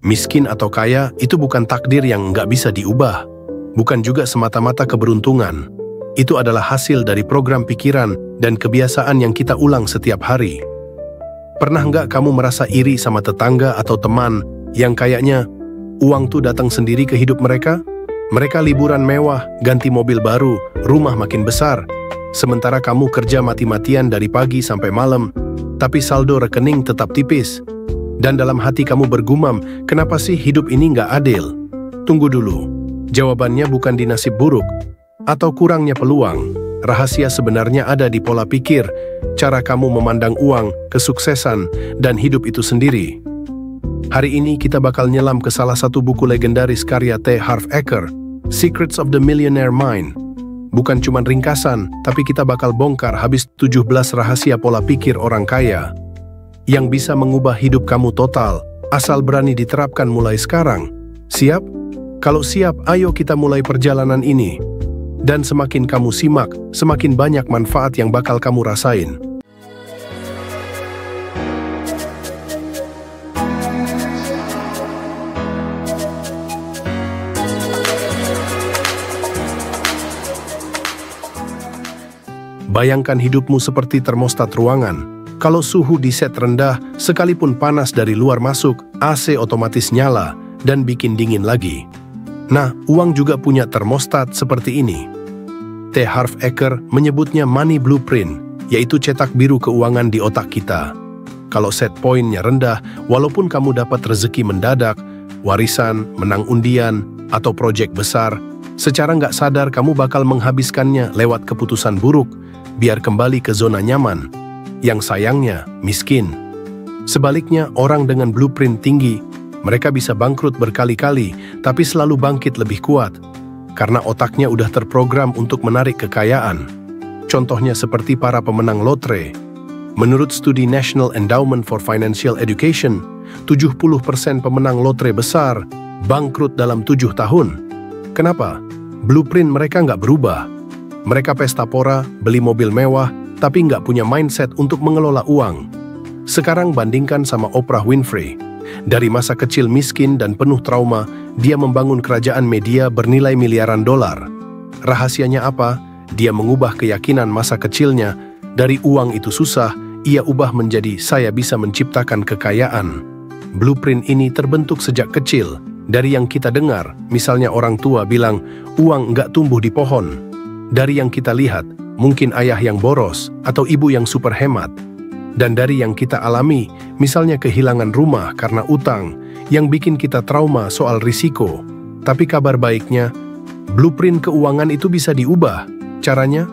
Miskin atau kaya itu bukan takdir yang nggak bisa diubah. Bukan juga semata-mata keberuntungan. Itu adalah hasil dari program pikiran dan kebiasaan yang kita ulang setiap hari. Pernah nggak kamu merasa iri sama tetangga atau teman yang kayaknya uang tuh datang sendiri ke hidup mereka? Mereka liburan mewah, ganti mobil baru, rumah makin besar. Sementara kamu kerja mati-matian dari pagi sampai malam, tapi saldo rekening tetap tipis. Dan dalam hati kamu bergumam, kenapa sih hidup ini nggak adil? Tunggu dulu, jawabannya bukan di nasib buruk atau kurangnya peluang. Rahasia sebenarnya ada di pola pikir, cara kamu memandang uang, kesuksesan, dan hidup itu sendiri. Hari ini kita bakal nyelam ke salah satu buku legendaris karya T. Harv Eker, Secrets of the Millionaire Mind. Bukan cuma ringkasan, tapi kita bakal bongkar habis 17 rahasia pola pikir orang kaya yang bisa mengubah hidup kamu total, asal berani diterapkan mulai sekarang. Siap? Kalau siap, ayo kita mulai perjalanan ini. Dan semakin kamu simak, semakin banyak manfaat yang bakal kamu rasain. Bayangkan hidupmu seperti termostat ruangan. Kalau suhu diset rendah, sekalipun panas dari luar masuk, AC otomatis nyala dan bikin dingin lagi. Nah, uang juga punya termostat seperti ini. T. Harv Eker menyebutnya money blueprint, yaitu cetak biru keuangan di otak kita. Kalau set poinnya rendah, walaupun kamu dapat rezeki mendadak, warisan, menang undian, atau proyek besar, secara nggak sadar kamu bakal menghabiskannya lewat keputusan buruk, biar kembali ke zona nyaman, yang sayangnya miskin. Sebaliknya, orang dengan blueprint tinggi, mereka bisa bangkrut berkali-kali, tapi selalu bangkit lebih kuat, karena otaknya udah terprogram untuk menarik kekayaan. Contohnya seperti para pemenang lotre. Menurut studi National Endowment for Financial Education, 70% pemenang lotre besar bangkrut dalam 7 tahun. Kenapa? Blueprint mereka nggak berubah. Mereka pesta pora, beli mobil mewah, tapi nggak punya mindset untuk mengelola uang. Sekarang bandingkan sama Oprah Winfrey. Dari masa kecil miskin dan penuh trauma, dia membangun kerajaan media bernilai miliaran dolar. Rahasianya apa? Dia mengubah keyakinan masa kecilnya. Dari uang itu susah, ia ubah menjadi saya bisa menciptakan kekayaan. Blueprint ini terbentuk sejak kecil. Dari yang kita dengar, misalnya orang tua bilang, uang nggak tumbuh di pohon. Dari yang kita lihat, mungkin ayah yang boros atau ibu yang super hemat. Dan dari yang kita alami, misalnya kehilangan rumah karena utang, yang bikin kita trauma soal risiko. Tapi kabar baiknya, blueprint keuangan itu bisa diubah. Caranya?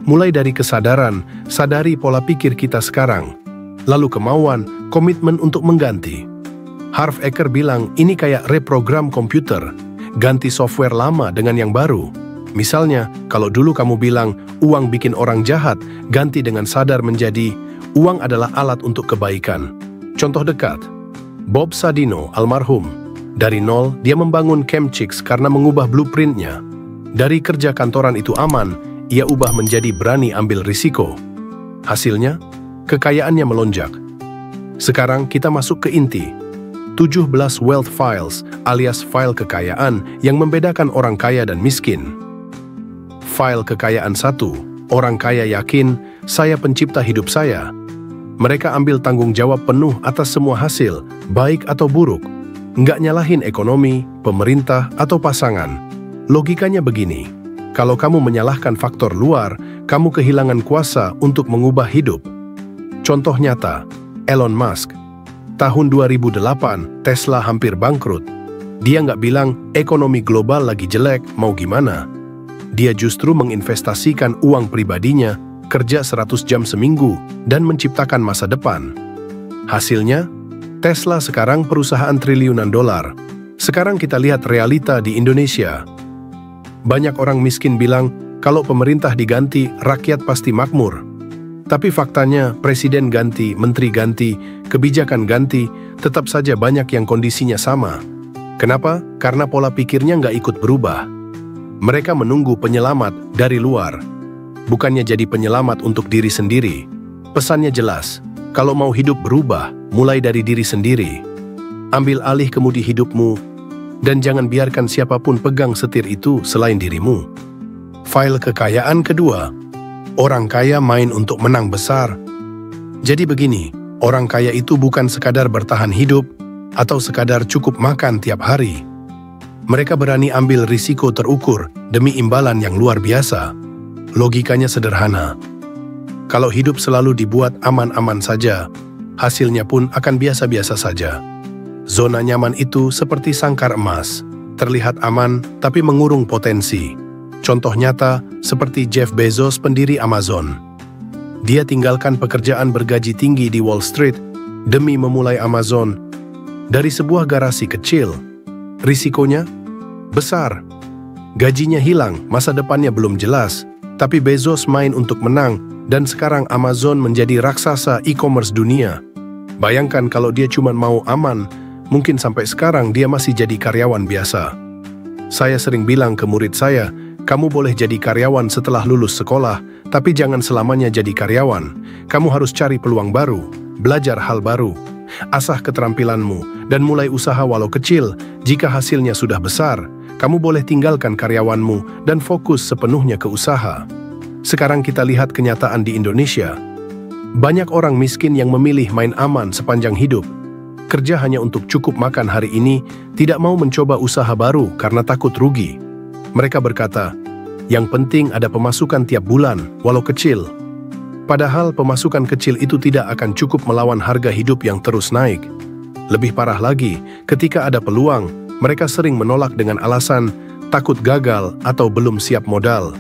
Mulai dari kesadaran, sadari pola pikir kita sekarang. Lalu kemauan, komitmen untuk mengganti. Harv Eker bilang ini kayak reprogram komputer, ganti software lama dengan yang baru. Misalnya, kalau dulu kamu bilang, uang bikin orang jahat, ganti dengan sadar menjadi, uang adalah alat untuk kebaikan. Contoh dekat, Bob Sadino, almarhum. Dari nol, dia membangun Camp Chicks karena mengubah blueprintnya. Dari kerja kantoran itu aman, ia ubah menjadi berani ambil risiko. Hasilnya, kekayaannya melonjak. Sekarang kita masuk ke inti. 17 wealth files, alias file kekayaan yang membedakan orang kaya dan miskin. File kekayaan 1, orang kaya yakin, saya pencipta hidup saya. Mereka ambil tanggung jawab penuh atas semua hasil, baik atau buruk. Nggak nyalahin ekonomi, pemerintah, atau pasangan. Logikanya begini, kalau kamu menyalahkan faktor luar, kamu kehilangan kuasa untuk mengubah hidup. Contoh nyata, Elon Musk. Tahun 2008, Tesla hampir bangkrut. Dia nggak bilang, ekonomi global lagi jelek, mau gimana? Dia justru menginvestasikan uang pribadinya, kerja 100 jam seminggu, dan menciptakan masa depan. Hasilnya, Tesla sekarang perusahaan triliunan dolar. Sekarang kita lihat realita di Indonesia. Banyak orang miskin bilang, kalau pemerintah diganti, rakyat pasti makmur. Tapi faktanya, presiden ganti, menteri ganti, kebijakan ganti, tetap saja banyak yang kondisinya sama. Kenapa? Karena pola pikirnya nggak ikut berubah. Mereka menunggu penyelamat dari luar. Bukannya jadi penyelamat untuk diri sendiri. Pesannya jelas, kalau mau hidup berubah, mulai dari diri sendiri. Ambil alih kemudi hidupmu, dan jangan biarkan siapapun pegang setir itu selain dirimu. File kekayaan kedua. Orang kaya main untuk menang besar. Jadi begini, orang kaya itu bukan sekadar bertahan hidup atau sekadar cukup makan tiap hari. Mereka berani ambil risiko terukur demi imbalan yang luar biasa. Logikanya sederhana. Kalau hidup selalu dibuat aman-aman saja, hasilnya pun akan biasa-biasa saja. Zona nyaman itu seperti sangkar emas, terlihat aman tapi mengurung potensi. Contoh nyata seperti Jeff Bezos, pendiri Amazon. Dia tinggalkan pekerjaan bergaji tinggi di Wall Street demi memulai Amazon dari sebuah garasi kecil. Risikonya besar. Gajinya hilang, masa depannya belum jelas. Tapi Bezos main untuk menang, dan sekarang Amazon menjadi raksasa e-commerce dunia. Bayangkan kalau dia cuma mau aman, mungkin sampai sekarang dia masih jadi karyawan biasa. Saya sering bilang ke murid saya, kamu boleh jadi karyawan setelah lulus sekolah, tapi jangan selamanya jadi karyawan. Kamu harus cari peluang baru, belajar hal baru, asah keterampilanmu, dan mulai usaha walau kecil. Jika hasilnya sudah besar, kamu boleh tinggalkan karyawanmu dan fokus sepenuhnya ke usaha. Sekarang kita lihat kenyataan di Indonesia. Banyak orang miskin yang memilih main aman sepanjang hidup. Kerja hanya untuk cukup makan hari ini, tidak mau mencoba usaha baru karena takut rugi. Mereka berkata, yang penting ada pemasukan tiap bulan, walau kecil. Padahal pemasukan kecil itu tidak akan cukup melawan harga hidup yang terus naik. Lebih parah lagi, ketika ada peluang, mereka sering menolak dengan alasan takut gagal atau belum siap modal.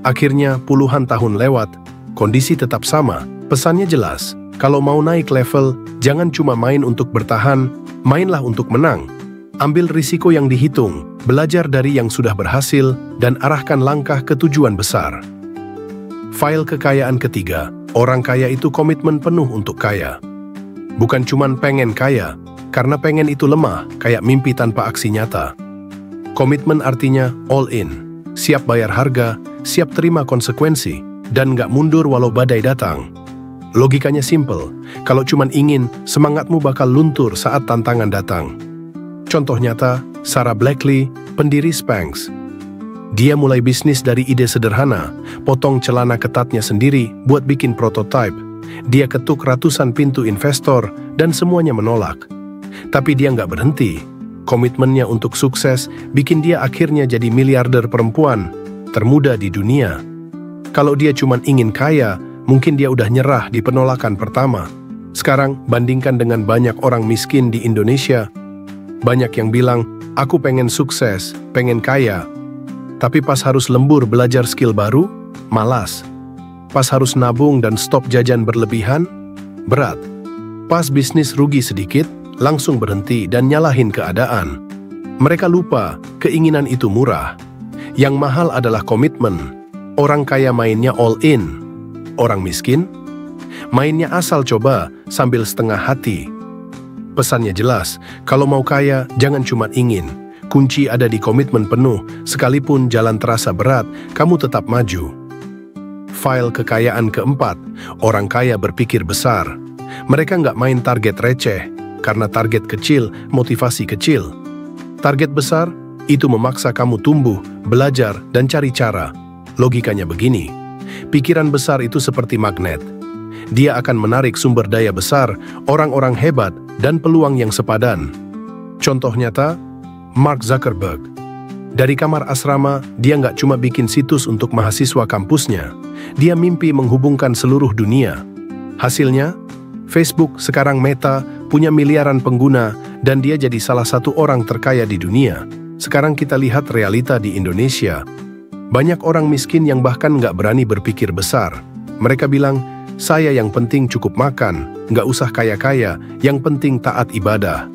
Akhirnya puluhan tahun lewat, kondisi tetap sama. Pesannya jelas, kalau mau naik level, jangan cuma main untuk bertahan, mainlah untuk menang. Ambil risiko yang dihitung, belajar dari yang sudah berhasil, dan arahkan langkah ke tujuan besar. File kekayaan ketiga, orang kaya itu komitmen penuh untuk kaya. Bukan cuma pengen kaya, karena pengen itu lemah, kayak mimpi tanpa aksi nyata. Komitmen artinya all in, siap bayar harga, siap terima konsekuensi, dan nggak mundur walau badai datang. Logikanya simple, kalau cuma ingin, semangatmu bakal luntur saat tantangan datang. Contoh nyata, Sarah Blakely, pendiri Spanx. Dia mulai bisnis dari ide sederhana, potong celana ketatnya sendiri buat bikin prototipe. Dia ketuk ratusan pintu investor dan semuanya menolak. Tapi dia nggak berhenti. Komitmennya untuk sukses bikin dia akhirnya jadi miliarder perempuan termuda di dunia. Kalau dia cuma ingin kaya, mungkin dia udah nyerah di penolakan pertama. Sekarang, bandingkan dengan banyak orang miskin di Indonesia. Banyak yang bilang, aku pengen sukses, pengen kaya. Tapi pas harus lembur belajar skill baru, malas. Pas harus nabung dan stop jajan berlebihan, berat. Pas bisnis rugi sedikit, langsung berhenti dan nyalahin keadaan. Mereka lupa, keinginan itu murah. Yang mahal adalah komitmen. Orang kaya mainnya all in. Orang miskin, mainnya asal coba sambil setengah hati. Pesannya jelas, kalau mau kaya, jangan cuma ingin. Kunci ada di komitmen penuh, sekalipun jalan terasa berat, kamu tetap maju. File kekayaan keempat, orang kaya berpikir besar. Mereka nggak main target receh, karena target kecil, motivasi kecil. Target besar, itu memaksa kamu tumbuh, belajar, dan cari cara. Logikanya begini, pikiran besar itu seperti magnet. Dia akan menarik sumber daya besar, orang-orang hebat, dan peluang yang sepadan. Contoh nyata, Mark Zuckerberg. Dari kamar asrama, dia nggak cuma bikin situs untuk mahasiswa kampusnya. Dia mimpi menghubungkan seluruh dunia. Hasilnya, Facebook, sekarang Meta, punya miliaran pengguna, dan dia jadi salah satu orang terkaya di dunia. Sekarang kita lihat realita di Indonesia. Banyak orang miskin yang bahkan nggak berani berpikir besar. Mereka bilang, saya yang penting cukup makan, nggak usah kaya-kaya, yang penting taat ibadah.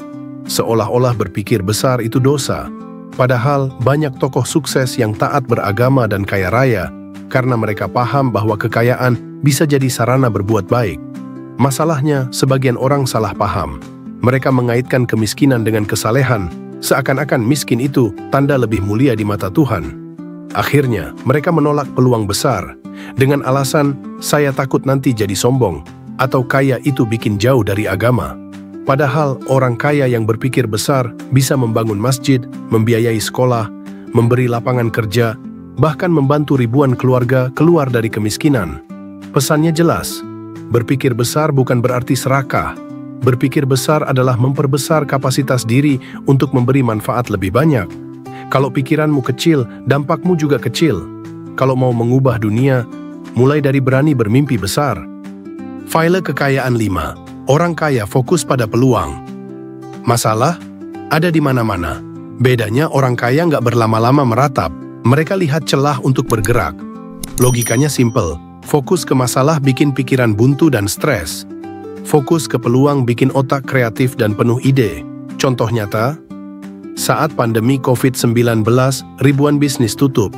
Seolah-olah berpikir besar itu dosa. Padahal banyak tokoh sukses yang taat beragama dan kaya raya, karena mereka paham bahwa kekayaan bisa jadi sarana berbuat baik. Masalahnya, sebagian orang salah paham. Mereka mengaitkan kemiskinan dengan kesalehan, seakan-akan miskin itu tanda lebih mulia di mata Tuhan. Akhirnya, mereka menolak peluang besar, dengan alasan, saya takut nanti jadi sombong, atau kaya itu bikin jauh dari agama. Padahal orang kaya yang berpikir besar bisa membangun masjid, membiayai sekolah, memberi lapangan kerja, bahkan membantu ribuan keluarga keluar dari kemiskinan. Pesannya jelas, berpikir besar bukan berarti serakah. Berpikir besar adalah memperbesar kapasitas diri untuk memberi manfaat lebih banyak. Kalau pikiranmu kecil, dampakmu juga kecil. Kalau mau mengubah dunia, mulai dari berani bermimpi besar. File kekayaan 5. Orang kaya fokus pada peluang. Masalah ada di mana-mana. Bedanya orang kaya nggak berlama-lama meratap. Mereka lihat celah untuk bergerak. Logikanya simpel. Fokus ke masalah bikin pikiran buntu dan stres. Fokus ke peluang bikin otak kreatif dan penuh ide. Contoh nyata, saat pandemi COVID-19, ribuan bisnis tutup.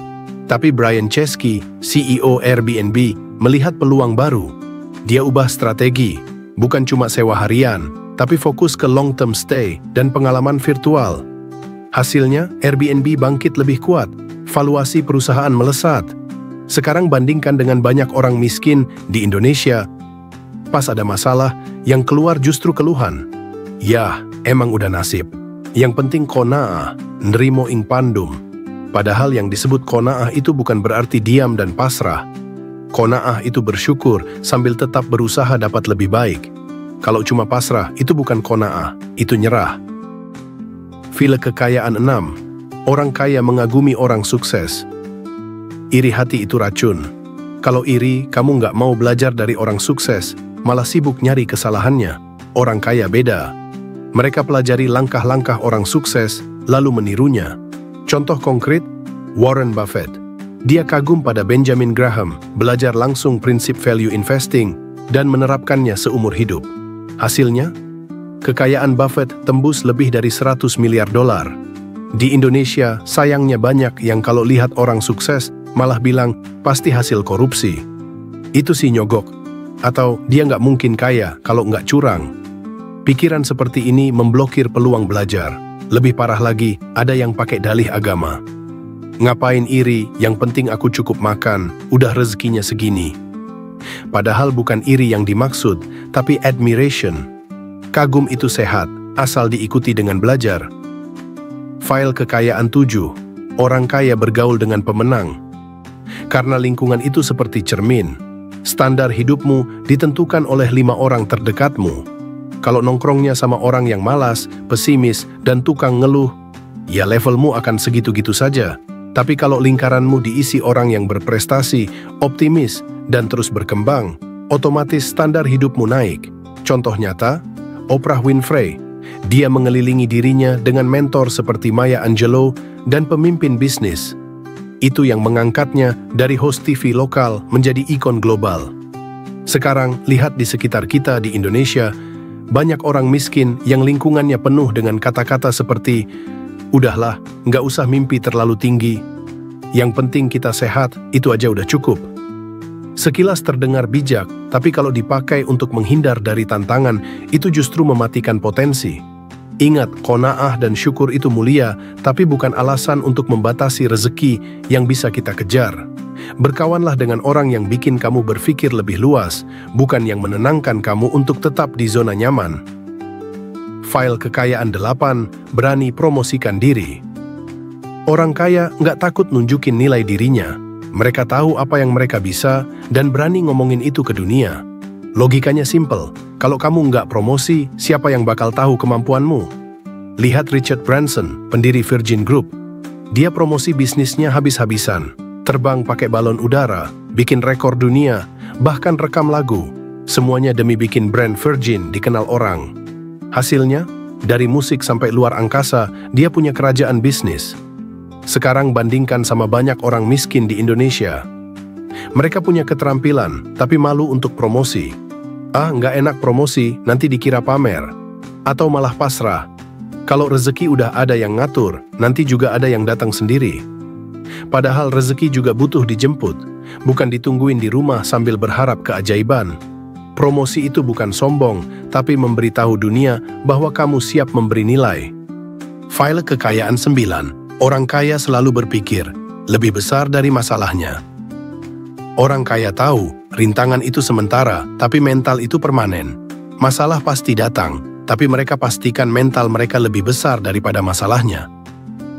Tapi Brian Chesky, CEO Airbnb, melihat peluang baru. Dia ubah strategi, bukan cuma sewa harian, tapi fokus ke long-term stay dan pengalaman virtual. Hasilnya, Airbnb bangkit lebih kuat, valuasi perusahaan melesat. Sekarang bandingkan dengan banyak orang miskin di Indonesia, pas ada masalah, yang keluar justru keluhan. Yah, emang udah nasib. Yang penting qanaah, nrimo ing pandum. Padahal yang disebut qanaah itu bukan berarti diam dan pasrah. Qanaah itu bersyukur sambil tetap berusaha dapat lebih baik. Kalau cuma pasrah, itu bukan qanaah, itu nyerah. File kekayaan 6. Orang kaya mengagumi orang sukses. Iri hati itu racun. Kalau iri, kamu nggak mau belajar dari orang sukses, malah sibuk nyari kesalahannya. Orang kaya beda. Mereka pelajari langkah-langkah orang sukses, lalu menirunya. Contoh konkret, Warren Buffett. Dia kagum pada Benjamin Graham, belajar langsung prinsip value investing, dan menerapkannya seumur hidup. Hasilnya, kekayaan Buffett tembus lebih dari 100 miliar dolar. Di Indonesia, sayangnya banyak yang kalau lihat orang sukses, malah bilang, pasti hasil korupsi. Itu sih nyogok. Atau dia nggak mungkin kaya kalau nggak curang. Pikiran seperti ini memblokir peluang belajar. Lebih parah lagi, ada yang pakai dalih agama. Ngapain iri, yang penting aku cukup makan, udah rezekinya segini. Padahal bukan iri yang dimaksud, tapi admiration. Kagum itu sehat, asal diikuti dengan belajar. File kekayaan 7. Orang kaya bergaul dengan pemenang. Karena lingkungan itu seperti cermin. Standar hidupmu ditentukan oleh 5 orang terdekatmu. Kalau nongkrongnya sama orang yang malas, pesimis, dan tukang ngeluh, ya levelmu akan segitu-gitu saja. Tapi kalau lingkaranmu diisi orang yang berprestasi, optimis, dan terus berkembang, otomatis standar hidupmu naik. Contoh nyata, Oprah Winfrey. Dia mengelilingi dirinya dengan mentor seperti Maya Angelou dan pemimpin bisnis. Itu yang mengangkatnya dari host TV lokal menjadi ikon global. Sekarang, lihat di sekitar kita di Indonesia, banyak orang miskin yang lingkungannya penuh dengan kata-kata seperti, udahlah, nggak usah mimpi terlalu tinggi. Yang penting kita sehat, itu aja udah cukup. Sekilas terdengar bijak, tapi kalau dipakai untuk menghindar dari tantangan, itu justru mematikan potensi. Ingat, qanaah dan syukur itu mulia, tapi bukan alasan untuk membatasi rezeki yang bisa kita kejar. Berkawanlah dengan orang yang bikin kamu berpikir lebih luas, bukan yang menenangkan kamu untuk tetap di zona nyaman. File kekayaan 8. Berani promosikan diri. Orang kaya nggak takut nunjukin nilai dirinya. Mereka tahu apa yang mereka bisa dan berani ngomongin itu ke dunia. Logikanya simple, kalau kamu nggak promosi, siapa yang bakal tahu kemampuanmu? Lihat Richard Branson, pendiri Virgin Group. Dia promosi bisnisnya habis-habisan, terbang pakai balon udara, bikin rekor dunia, bahkan rekam lagu. Semuanya demi bikin brand Virgin dikenal orang. Hasilnya, dari musik sampai luar angkasa, dia punya kerajaan bisnis. Sekarang bandingkan sama banyak orang miskin di Indonesia. Mereka punya keterampilan, tapi malu untuk promosi. Nggak enak promosi, nanti dikira pamer. Atau malah pasrah. Kalau rezeki udah ada yang ngatur, nanti juga ada yang datang sendiri. Padahal rezeki juga butuh dijemput, bukan ditungguin di rumah sambil berharap keajaiban. Promosi itu bukan sombong, tapi memberitahu dunia bahwa kamu siap memberi nilai. File kekayaan 9. Orang kaya selalu berpikir, lebih besar dari masalahnya. Orang kaya tahu, rintangan itu sementara, tapi mental itu permanen. Masalah pasti datang, tapi mereka pastikan mental mereka lebih besar daripada masalahnya.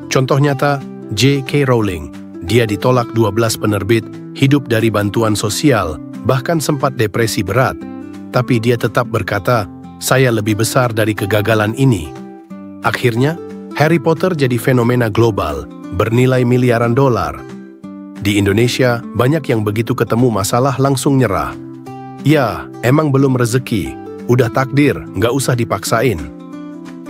Contoh nyata, J.K. Rowling. Dia ditolak 12 penerbit, hidup dari bantuan sosial, bahkan sempat depresi berat. Tapi dia tetap berkata, "Saya lebih besar dari kegagalan ini." Akhirnya, Harry Potter jadi fenomena global, bernilai miliaran dolar. Di Indonesia, banyak yang begitu ketemu masalah langsung nyerah. Ya, emang belum rezeki, udah takdir, nggak usah dipaksain.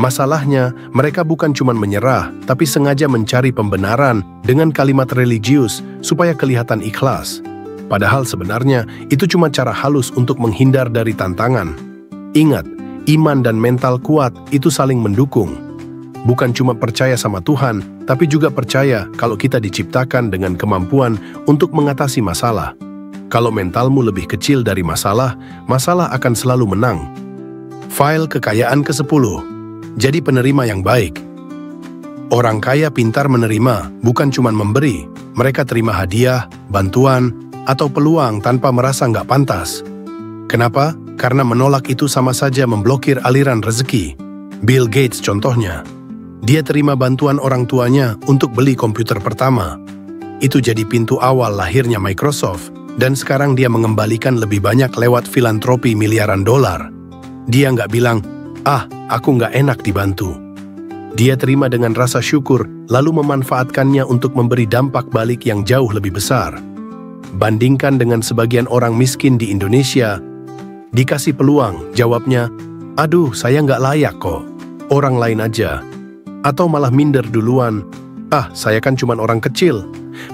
Masalahnya, mereka bukan cuma menyerah, tapi sengaja mencari pembenaran dengan kalimat religius supaya kelihatan ikhlas. Padahal sebenarnya, itu cuma cara halus untuk menghindar dari tantangan. Ingat, iman dan mental kuat itu saling mendukung. Bukan cuma percaya sama Tuhan, tapi juga percaya kalau kita diciptakan dengan kemampuan untuk mengatasi masalah. Kalau mentalmu lebih kecil dari masalah, masalah akan selalu menang. File kekayaan ke-10. Jadi penerima yang baik. Orang kaya pintar menerima, bukan cuma memberi. Mereka terima hadiah, bantuan, atau peluang tanpa merasa nggak pantas. Kenapa? Karena menolak itu sama saja memblokir aliran rezeki. Bill Gates contohnya. Dia terima bantuan orang tuanya untuk beli komputer pertama. Itu jadi pintu awal lahirnya Microsoft, dan sekarang dia mengembalikan lebih banyak lewat filantropi miliaran dolar. Dia nggak bilang, aku nggak enak dibantu. Dia terima dengan rasa syukur, lalu memanfaatkannya untuk memberi dampak balik yang jauh lebih besar. Bandingkan dengan sebagian orang miskin di Indonesia, dikasih peluang, jawabnya, "Aduh, saya nggak layak kok, orang lain aja." Atau malah minder duluan, "Saya kan cuma orang kecil."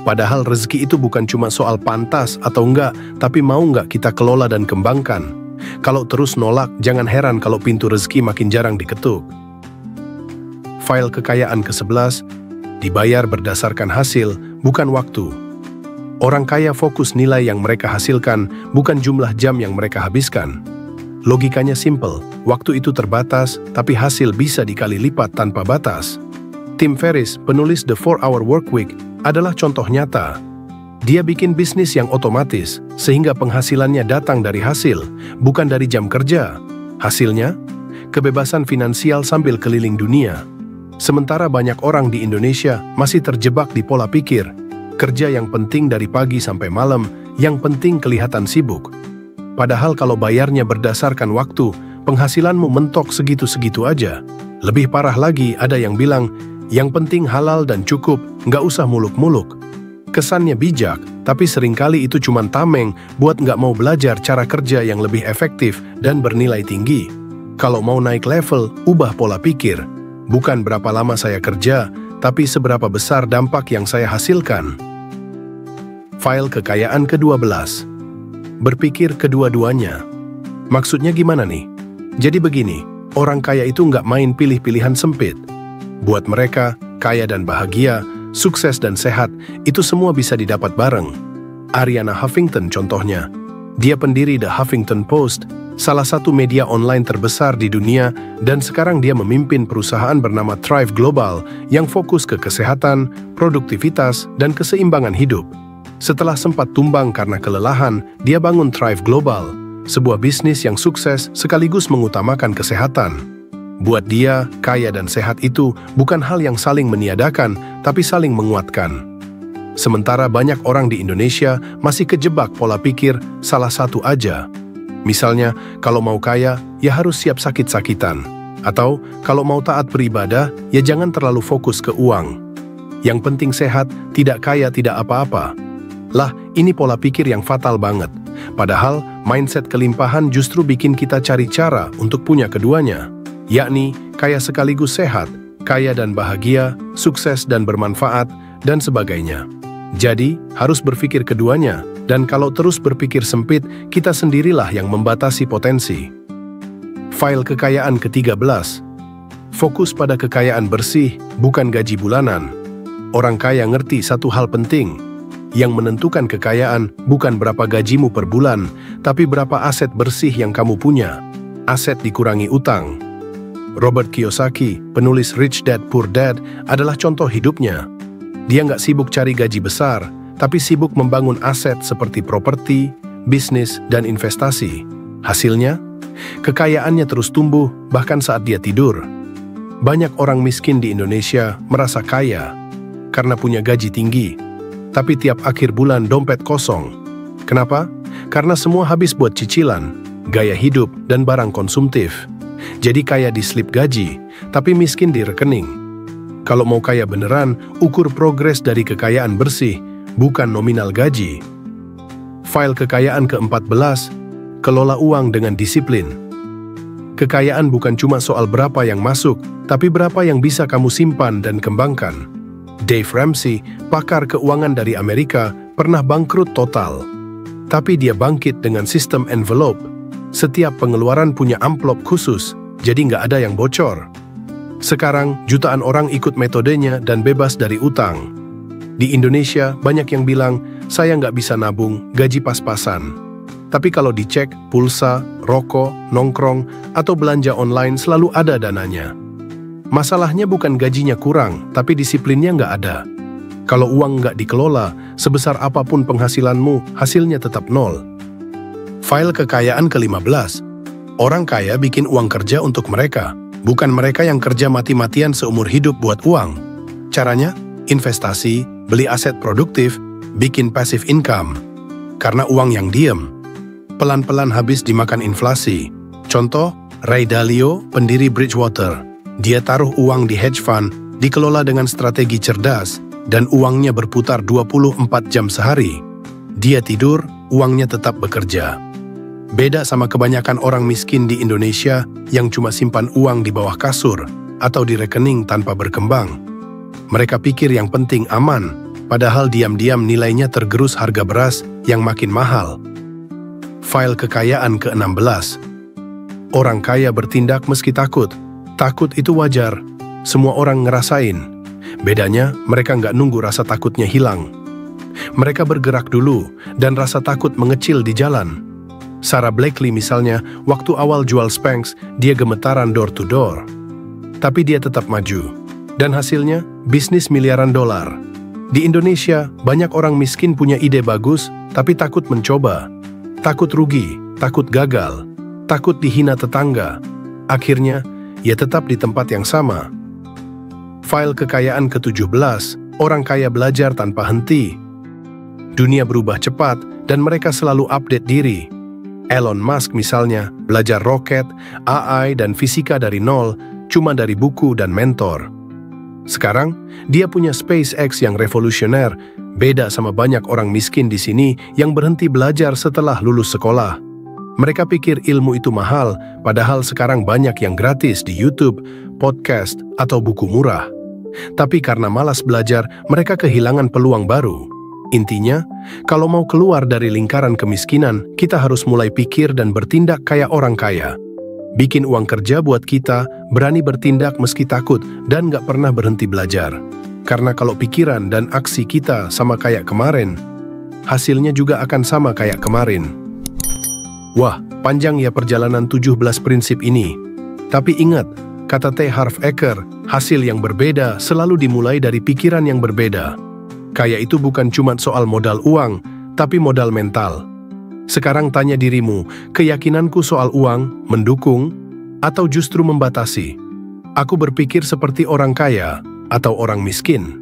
Padahal rezeki itu bukan cuma soal pantas atau enggak, tapi mau nggak kita kelola dan kembangkan. Kalau terus nolak, jangan heran kalau pintu rezeki makin jarang diketuk. File kekayaan ke-11, dibayar berdasarkan hasil, bukan waktu. Orang kaya fokus nilai yang mereka hasilkan, bukan jumlah jam yang mereka habiskan. Logikanya simple, waktu itu terbatas, tapi hasil bisa dikali lipat tanpa batas. Tim Ferriss, penulis The 4-Hour Workweek, adalah contoh nyata. Dia bikin bisnis yang otomatis, sehingga penghasilannya datang dari hasil, bukan dari jam kerja. Hasilnya, kebebasan finansial sambil keliling dunia. Sementara banyak orang di Indonesia masih terjebak di pola pikir, kerja yang penting dari pagi sampai malam, yang penting kelihatan sibuk. Padahal kalau bayarnya berdasarkan waktu, penghasilanmu mentok segitu-segitu aja. Lebih parah lagi, ada yang bilang, yang penting halal dan cukup, nggak usah muluk-muluk. Kesannya bijak, tapi seringkali itu cuma tameng buat nggak mau belajar cara kerja yang lebih efektif dan bernilai tinggi. Kalau mau naik level, ubah pola pikir. Bukan berapa lama saya kerja, tapi seberapa besar dampak yang saya hasilkan. File kekayaan ke-12. Berpikir kedua-duanya. Maksudnya gimana nih? Jadi begini, orang kaya itu nggak main pilih-pilihan sempit. Buat mereka, kaya dan bahagia, sukses dan sehat, itu semua bisa didapat bareng. Arianna Huffington contohnya. Dia pendiri The Huffington Post, salah satu media online terbesar di dunia, dan sekarang dia memimpin perusahaan bernama Thrive Global yang fokus ke kesehatan, produktivitas, dan keseimbangan hidup. Setelah sempat tumbang karena kelelahan, dia bangun Thrive Global, sebuah bisnis yang sukses sekaligus mengutamakan kesehatan. Buat dia, kaya dan sehat itu bukan hal yang saling meniadakan, tapi saling menguatkan. Sementara banyak orang di Indonesia masih kejebak pola pikir salah satu aja. Misalnya, kalau mau kaya, ya harus siap sakit-sakitan. Atau, kalau mau taat beribadah, ya jangan terlalu fokus ke uang. Yang penting sehat, tidak kaya, tidak apa-apa. Lah, ini pola pikir yang fatal banget. Padahal, mindset kelimpahan justru bikin kita cari cara untuk punya keduanya. Yakni, kaya sekaligus sehat, kaya dan bahagia, sukses dan bermanfaat, dan sebagainya. Jadi, harus berpikir keduanya, dan kalau terus berpikir sempit, kita sendirilah yang membatasi potensi. File kekayaan ke-13. Fokus pada kekayaan bersih, bukan gaji bulanan. Orang kaya ngerti satu hal penting. Yang menentukan kekayaan bukan berapa gajimu per bulan, tapi berapa aset bersih yang kamu punya. Aset dikurangi utang. Robert Kiyosaki, penulis Rich Dad Poor Dad, adalah contoh hidupnya. Dia nggak sibuk cari gaji besar, tapi sibuk membangun aset seperti properti, bisnis, dan investasi. Hasilnya, Kekayaannya terus tumbuh bahkan saat dia tidur. Banyak orang miskin di Indonesia merasa kaya karena punya gaji tinggi, tapi tiap akhir bulan dompet kosong. Kenapa? Karena semua habis buat cicilan, gaya hidup, dan barang konsumtif. Jadi kaya di slip gaji, tapi miskin di rekening. Kalau mau kaya beneran, ukur progres dari kekayaan bersih, bukan nominal gaji. File kekayaan ke-14, kelola uang dengan disiplin. Kekayaan bukan cuma soal berapa yang masuk, tapi berapa yang bisa kamu simpan dan kembangkan. Dave Ramsey, pakar keuangan dari Amerika, pernah bangkrut total. Tapi dia bangkit dengan sistem envelope. Setiap pengeluaran punya amplop khusus, jadi nggak ada yang bocor. Sekarang, jutaan orang ikut metodenya dan bebas dari utang. Di Indonesia, banyak yang bilang, saya nggak bisa nabung, gaji pas-pasan. Tapi kalau dicek, pulsa, rokok, nongkrong, atau belanja online selalu ada dananya. Masalahnya bukan gajinya kurang, tapi disiplinnya nggak ada. Kalau uang nggak dikelola, sebesar apapun penghasilanmu, hasilnya tetap nol. File kekayaan ke-15. Orang kaya bikin uang kerja untuk mereka, bukan mereka yang kerja mati-matian seumur hidup buat uang. Caranya? Investasi, beli aset produktif, bikin passive income. Karena uang yang diem, pelan-pelan habis dimakan inflasi. Contoh, Ray Dalio, pendiri Bridgewater. Dia taruh uang di hedge fund, dikelola dengan strategi cerdas, dan uangnya berputar 24 jam sehari. Dia tidur, uangnya tetap bekerja. Beda sama kebanyakan orang miskin di Indonesia yang cuma simpan uang di bawah kasur atau di rekening tanpa berkembang. Mereka pikir yang penting aman, padahal diam-diam nilainya tergerus harga beras yang makin mahal. File kekayaan ke-16. Orang kaya bertindak meski takut. Takut itu wajar, semua orang ngerasain. Bedanya, mereka nggak nunggu rasa takutnya hilang. Mereka bergerak dulu, dan rasa takut mengecil di jalan. Sarah Blakely misalnya, waktu awal jual Spanx, dia gemetaran door to door. Tapi dia tetap maju. Dan hasilnya, bisnis miliaran dolar. Di Indonesia, banyak orang miskin punya ide bagus, tapi takut mencoba. Takut rugi, takut gagal, takut dihina tetangga. Akhirnya, ia tetap di tempat yang sama. File kekayaan ke-17, orang kaya belajar tanpa henti. Dunia berubah cepat, dan mereka selalu update diri. Elon Musk misalnya, belajar roket, AI, dan fisika dari nol, cuma dari buku dan mentor. Sekarang, dia punya SpaceX yang revolusioner, beda sama banyak orang miskin di sini yang berhenti belajar setelah lulus sekolah. Mereka pikir ilmu itu mahal, padahal sekarang banyak yang gratis di YouTube, podcast, atau buku murah. Tapi karena malas belajar, mereka kehilangan peluang baru. Intinya, kalau mau keluar dari lingkaran kemiskinan, kita harus mulai pikir dan bertindak kayak orang kaya. Bikin uang kerja buat kita, berani bertindak meski takut, dan nggak pernah berhenti belajar. Karena kalau pikiran dan aksi kita sama kayak kemarin, hasilnya juga akan sama kayak kemarin. Wah, panjang ya perjalanan 17 prinsip ini. Tapi ingat, kata T. Harv Eker, hasil yang berbeda selalu dimulai dari pikiran yang berbeda. Kaya itu bukan cuma soal modal uang, tapi modal mental. Sekarang tanya dirimu, keyakinanku soal uang mendukung atau justru membatasi? Aku berpikir seperti orang kaya atau orang miskin?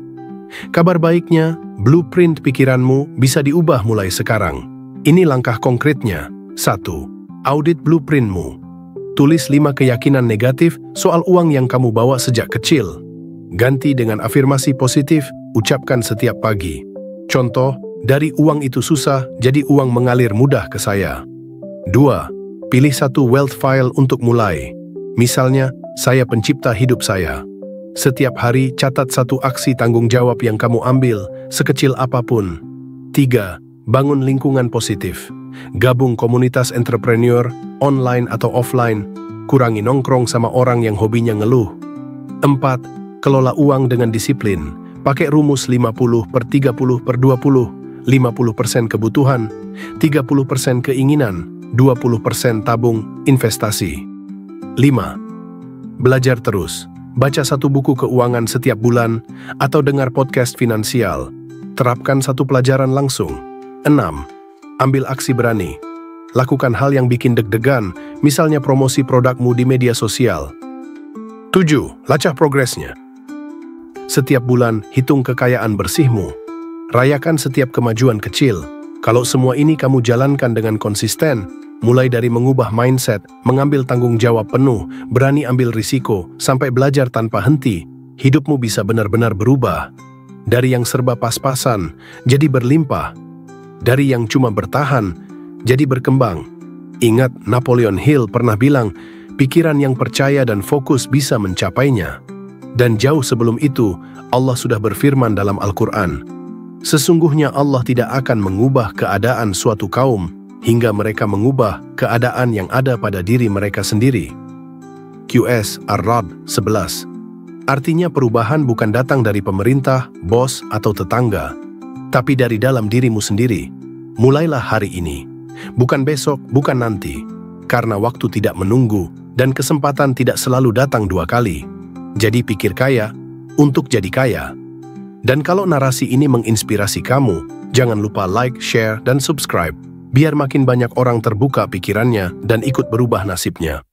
Kabar baiknya, blueprint pikiranmu bisa diubah mulai sekarang. Ini langkah konkretnya. 1. Audit blueprintmu. Tulis 5 keyakinan negatif soal uang yang kamu bawa sejak kecil. Ganti dengan afirmasi positif, ucapkan setiap pagi. Contoh, dari uang itu susah, jadi uang mengalir mudah ke saya. 2. Pilih satu wealth file untuk mulai. Misalnya, saya pencipta hidup saya. Setiap hari catat satu aksi tanggung jawab yang kamu ambil, sekecil apapun. 3. Bangun lingkungan positif. Gabung komunitas entrepreneur, online atau offline. Kurangi nongkrong sama orang yang hobinya ngeluh. 4. Kelola uang dengan disiplin. Pakai rumus 50/30/20. 50% kebutuhan, 30% keinginan, 20% tabung, investasi. 5. Belajar terus. Baca satu buku keuangan setiap bulan atau dengar podcast finansial. Terapkan satu pelajaran langsung. 6. Ambil aksi berani. lakukan hal yang bikin deg-degan, misalnya promosi produkmu di media sosial. 7. Lacak progresnya. Setiap bulan, hitung kekayaan bersihmu. Rayakan setiap kemajuan kecil. Kalau semua ini kamu jalankan dengan konsisten, mulai dari mengubah mindset, mengambil tanggung jawab penuh, berani ambil risiko, sampai belajar tanpa henti, hidupmu bisa benar-benar berubah. Dari yang serba pas-pasan, jadi berlimpah. Dari yang cuma bertahan, jadi berkembang. Ingat, Napoleon Hill pernah bilang, pikiran yang percaya dan fokus bisa mencapainya. Dan jauh sebelum itu, Allah sudah berfirman dalam Al-Quran, sesungguhnya Allah tidak akan mengubah keadaan suatu kaum hingga mereka mengubah keadaan yang ada pada diri mereka sendiri. QS Ar-Ra'd 11. Artinya perubahan bukan datang dari pemerintah, bos, atau tetangga, tapi dari dalam dirimu sendiri. Mulailah hari ini. Bukan besok, bukan nanti. Karena waktu tidak menunggu dan kesempatan tidak selalu datang 2 kali. Jadi pikir kaya untuk jadi kaya. Dan kalau narasi ini menginspirasi kamu, jangan lupa like, share, dan subscribe, biar makin banyak orang terbuka pikirannya dan ikut berubah nasibnya.